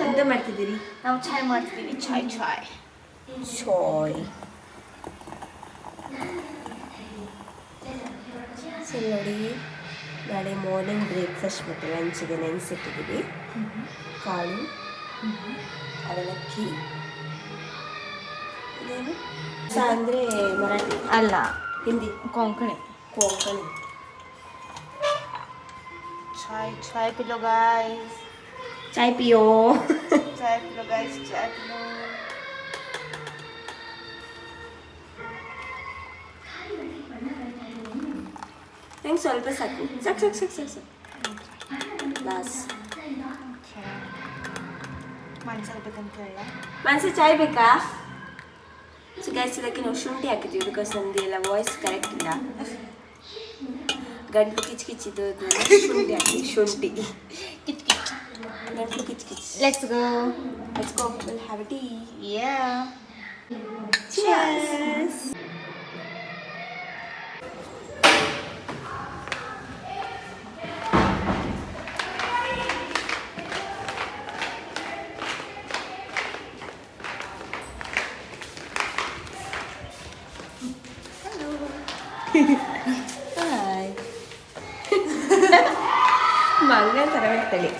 ಎಂತ ಮಾಡ್ತಿದ್ದೀರಿ? ನಾವು ಚಾಯ್ ಮಾಡ್ತಿದ್ದೀವಿ. ಚಾಯ್ ಚಾಯ್ ಸೊ ನೋಡಿ, ನಾಳೆ ಮಾರ್ನಿಂಗ್ ಬ್ರೇಕ್ಫಾಸ್ಟ್ ಮತ್ತು ಲಂಚಿಗೆ ನೆನೆಸಿಟ್ಟಿದ್ದೀವಿ. ಕಾಳು, ಅವಲಕ್ಕಿ, ಇದೇನು ಅಂದರೆ ಮರಾಠಿ ಅಲ್ಲ, ಹಿಂದಿ, ಕೊಂಕಣಿ. ಚಾಯ್ ಪಿಲೋ ಗಾಯ್ಸ್. ಚಾಯ್ ಪಿಯೋ. ಚಾಯ್ ಪಿಲೋ ಗಾಯ್ಸ್, ಚಾಯ್ ಪಿಲೋ. ನಂಗೆ ಸ್ವಲ್ಪ ಸಾಕು. ಬಾಸ್ ಮನಸ್ಸು ಚಾಯ್ ಬೇಕಾ? ಸೊ ಗೈಸ್, ಇದಕ್ಕೆ ನಾವು ಶುಂಠಿ ಹಾಕಿದ್ದೀವಿ ಬಿಕಾಸ್ ನಮ್ಮದು ಎಲ್ಲ ವಾಯ್ಸ್ ಕರೆಕ್ಟ್ ಇಲ್ಲ. ಗಂಟು ಕಿಚ್ಕಿಚ್ಚಿದ್ದು ಶುಂಠಿ ಹಾಕಿದ್ವಿ. ಶುಂಠಿ ಗಂಟು ಕಿಚ್. Let's go. We'll have a tea. Yeah. Cheers. Hi. ಮಂಗ ಥರ ಇರ್ತಳಿ.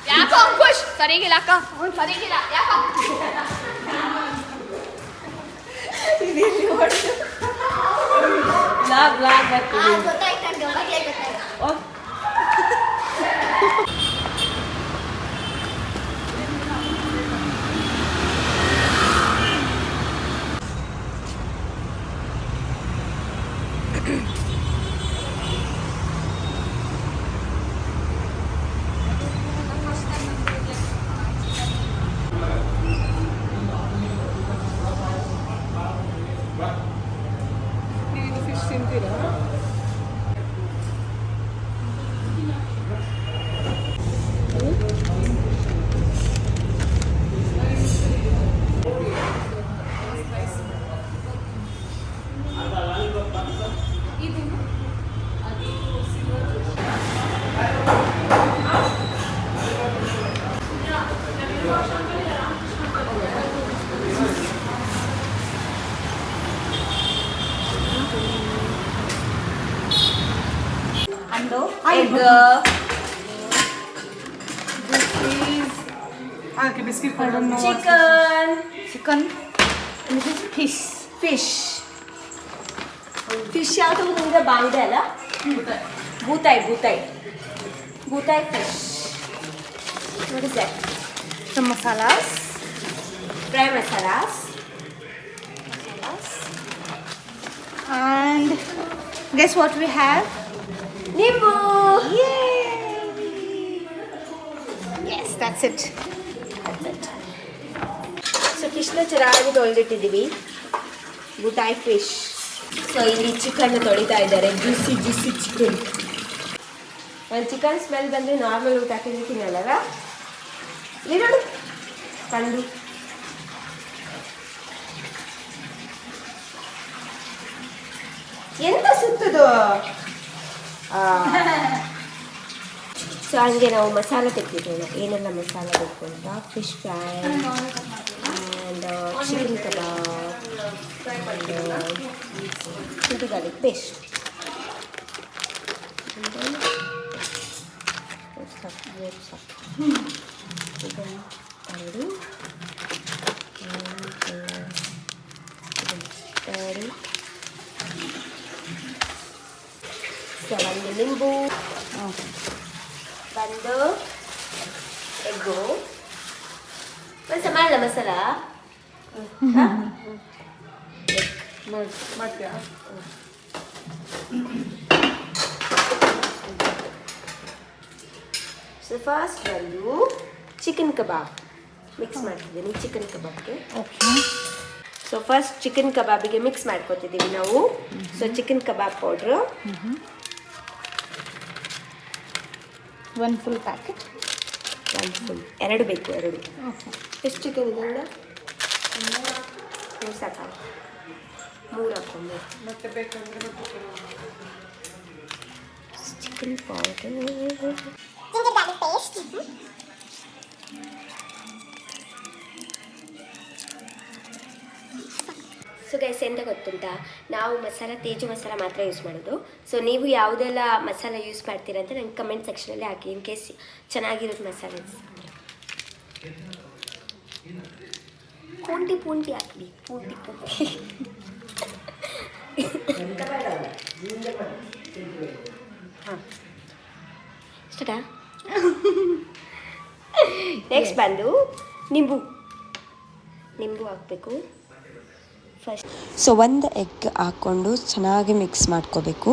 ಯಾಕೋ ಅಂಕುಶ್ ಸರಿಗಿಲ್ಲ ಅಕ್ಕ, ಸರಿಗಿಲ್ಲ ಯಾಕೋ. ಗೊತ್ತಾಯ್ತು. Egg. Chicken. This is fish. Fish ಯಾವುದು ನಿಮಗೆ ಬಾಂಡೆ ಅಲ್ಲ? ಬೂತಾಯಿ fish. What is that? Some masalas. Fry masalas. And guess what we have? Nimbu. Yay! Yes, that's it. So ಫಿಶ್ನ ಚೆನ್ನಾಗಿ ತೊಳೆದಿಟ್ಟಿದ್ದೀವಿ. ಬೂತಾಯಿ ಫಿಶ್. ಸೊ ಇಲ್ಲಿ ಚಿಕನ್ ತೊಳಿತಾ ಇದ್ದಾರೆ. Juicy chicken. ಒಂದು ಚಿಕನ್ ಸ್ಮೆಲ್ ಬಂದರೆ ನಾರ್ಮಲ್ ಊಟ ಹಾಕಿದ್ರೆ ತಿನ್ನಲ್ಲ. ಇಲ್ಲಿ ನೋಡು ಕಂಡು. ಎಂತ ಸುತ್ತದು? ಸೊ ಹಂಗೆ ನಾವು ಮಸಾಲೆ ತೆಗೆದಿರೋಣ. ಏನೆಲ್ಲ ಮಸಾಲೆ ಬೇಕು ಅಂತ. ಫಿಶ್ ಫ್ರೈ ಆ್ಯಂಡ್ ಚಿಕನ್ ಕಬಾಬ್ ಶುಂಠಿ ಗಾರ್ಲಿಕ್ ಪೇಸ್ಟ್. ಸೊ ಒಂದು ನಿಂಬು, ಒಂದು ಎಗ್ಗು, ಒಂದು ಮಾಡಲ ಮಸಾಲ ಮಾಡ್ತೀಯಾ? ಸೊ ಫಸ್ಟ್ ಒಂದು ಚಿಕನ್ ಕಬಾಬ್. ಮಿಕ್ಸ್ ಮಾಡ್ತಿದ್ದೀನಿ ಚಿಕನ್ ಕಬಾಬ್ಗೆ. ಓಕೆ. ಸೊ ಫಸ್ಟ್ ಚಿಕನ್ ಕಬಾಬಿಗೆ ಮಿಕ್ಸ್ ಮಾಡ್ಕೊತಿದ್ದೀವಿ ನಾವು. So chicken kebab powder 1 full packet. 1 full, 2 ಬೇಕು, 2. ಎಷ್ಟು ಚಿಕನ್ ಇದೆ ಮೇಡಮ್? 3 ಸಾಕ? 3 ಹಾಕೊಂಡು ಮತ್ತೆ ಬೇಕಂದ್ರೆ ಚಿಕನ್ ಪೌಡರ್. ಸೊ ಗೈಸ್ ಎಂತ ಗೊತ್ತುಂಟಾ, ನಾವು ಮಸಾಲ ತೇಜು ಮಸಾಲ ಮಾತ್ರ ಯೂಸ್ ಮಾಡೋದು. ಸೊ ನೀವು ಯಾವುದೆಲ್ಲ ಮಸಾಲ ಯೂಸ್ ಮಾಡ್ತೀರಾ ಅಂತ ನಂಗೆ ಕಮೆಂಟ್ ಸೆಕ್ಷನಲ್ಲಿ ಹಾಕಿ, ಇನ್ ಕೇಸ್ ಚೆನ್ನಾಗಿರೋದು ಮಸಾಲೆ. ಪೂಂಟಿ ಹಾಕಿ, ಪೂಂಟಿ ಹಾಂ ಇಷ್ಟಾ. ನೆಕ್ಸ್ಟ್ ಬಂದು ನಿಂಬು ಹಾಕಬೇಕು ಫಸ್ಟ್. ಸೊ ಒಂದು ಎಗ್ ಹಾಕ್ಕೊಂಡು ಚೆನ್ನಾಗಿ ಮಿಕ್ಸ್ ಮಾಡ್ಕೋಬೇಕು.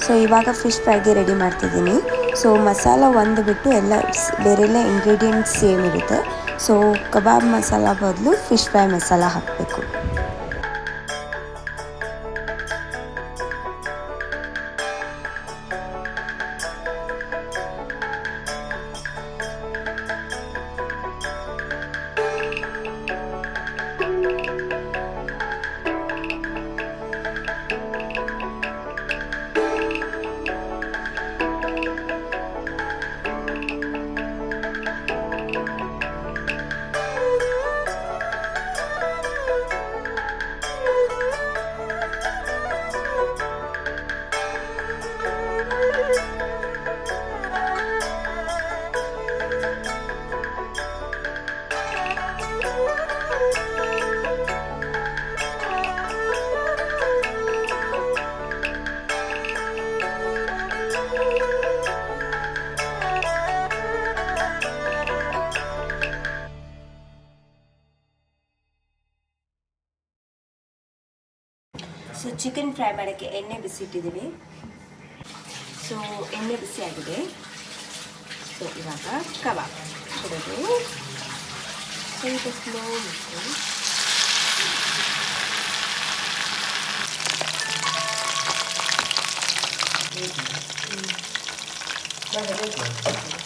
ಸೊ ಇವಾಗ ಫಿಶ್ ಫ್ರೈಗೆ ರೆಡಿ ಮಾಡ್ತಿದ್ದೀನಿ. ಸೊ ಮಸಾಲ ಒಂದು ಬಿಟ್ಟು ಎಲ್ಲ ಬೇರೆಲ್ಲ ಇಂಗ್ರೀಡಿಯೆಂಟ್ಸ್ ಸೇಮ್ ಇರುತ್ತೆ. ಸೊ ಕಬಾಬ್ ಮಸಾಲ ಬದಲು ಫಿಶ್ ಫ್ರೈ ಮಸಾಲ ಹಾಕಬೇಕು. ಸೊ ಚಿಕನ್ ಫ್ರೈ ಮಾಡೋಕ್ಕೆ ಎಣ್ಣೆ ಬಿಸಿ ಇಟ್ಟಿದ್ದೀವಿ. ಸೊ ಎಣ್ಣೆ ಬಿಸಿ ಆಗಿದೆ. ಸೊ ಇವಾಗ ಕಬಾಬ್ ಕೊಡೋದು ಸ್ವಲ್ಪ ಸ್ಲೋ ಬಿಟ್ಟು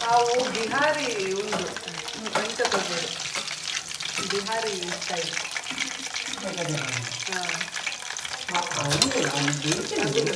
ನಾವು ಬಿಹಾರಿ ಉಂಡು ಅಂತ ತಗೋದು, ಬಿಹಾರಿ ಸ್ಟೈಲ್. ಅದು